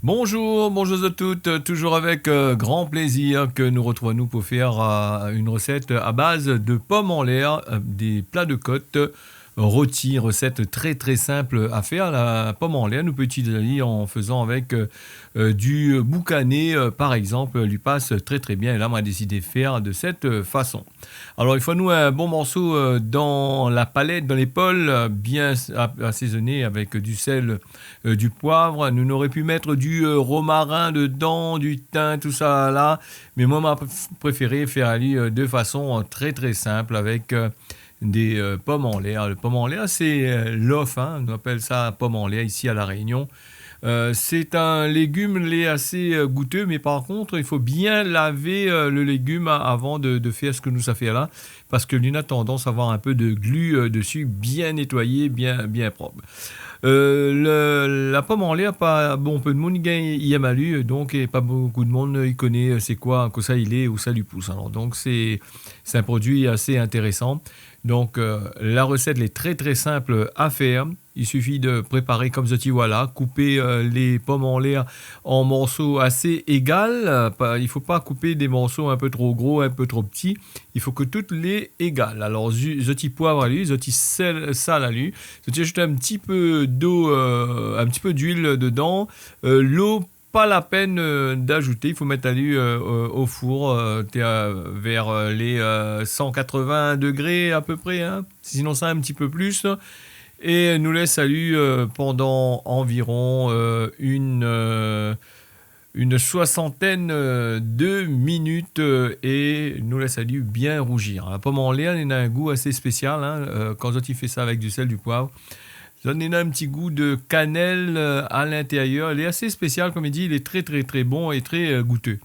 Bonjour, bonjour à toutes, toujours avec grand plaisir que nous retrouvons pour faire une recette à base de pommes en l'air, des plats de côte rôtis, recette très très simple à faire. La pomme en l'air, nous peut utiliser en faisant avec du boucané par exemple, lui passe très très bien et là on a décidé de faire de cette façon. Alors il faut nous un bon morceau dans la palette, dans l'épaule, bien assaisonné avec du sel, du poivre. Nous n'aurions pu mettre du romarin dedans, du thym, tout ça là. Mais moi, ma préféré faire aller de façon très très simple avec des pommes en l'air. Le pomme en l'air, c'est l'off, hein, on appelle ça pomme en l'air ici à La Réunion. C'est un légume lait assez goûteux, mais par contre, il faut bien laver le légume avant de faire ce que nous ça fait là, parce que l'une a tendance à avoir un peu de glu dessus, bien nettoyé, bien, bien propre. La pomme en l'air, pas bon peu de monde y a malu, donc et pas beaucoup de monde y connaît c'est quoi, que ça il est, où ça lui pousse. Alors donc c'est un produit assez intéressant. Donc la recette elle est très très simple à faire. Il suffit de préparer comme ceci, voilà, couper les pommes en l'air en morceaux assez égaux. Il ne faut pas couper des morceaux un peu trop gros, un peu trop petits. Il faut que toutes les égales. Alors, zoti poivre à lui, zoti sel à lui. Zoti ajouter un petit peu d'eau, un petit peu d'huile dedans. L'eau, pas la peine d'ajouter. Il faut mettre à lui au four vers les 180 degrés à peu près. Hein. Sinon, ça un petit peu plus et nous laisse à lui pendant environ une soixantaine de minutes et nous laisse à lui bien rougir. La pomme en l'air, il a un goût assez spécial hein, quand il fait ça avec du sel, du poivre. Ça donne un petit goût de cannelle à l'intérieur. Il est assez spécial, comme il dit, il est très très très bon et très goûteux.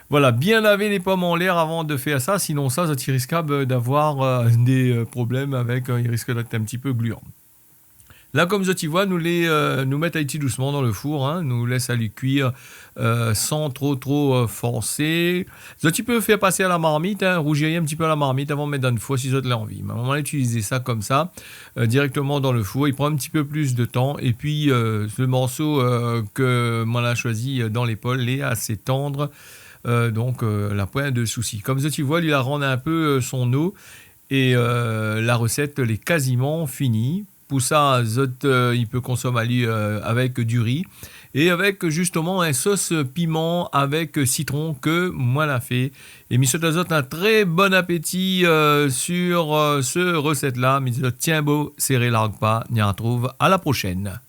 Voilà, bien laver les pommes en l'air avant de faire ça, sinon ça risque d'avoir des problèmes avec, il risque d'être un petit peu gluant. Là, comme tu vois, nous mettre à doucement dans le four, hein, nous laisse à lui cuire sans trop forcer. Tu peux faire passer à la marmite, hein, rougir un petit peu à la marmite avant de mettre dans le four si tu as envie. Mais on va utiliser ça comme ça, directement dans le four. Il prend un petit peu plus de temps. Et puis, ce morceau que moi a choisi dans l'épaule est assez tendre. Donc, la pointe de souci. Comme tu vois, lui, la rend un peu son eau. Et la recette elle est quasiment finie. Pour ça, il peut consommer avec du riz et avec justement un sauce piment avec citron que moi l'a fait. Et mis un très bon appétit sur ce recette-là. Mais tiens beau, serrez l'argue pas, on y retrouve à la prochaine.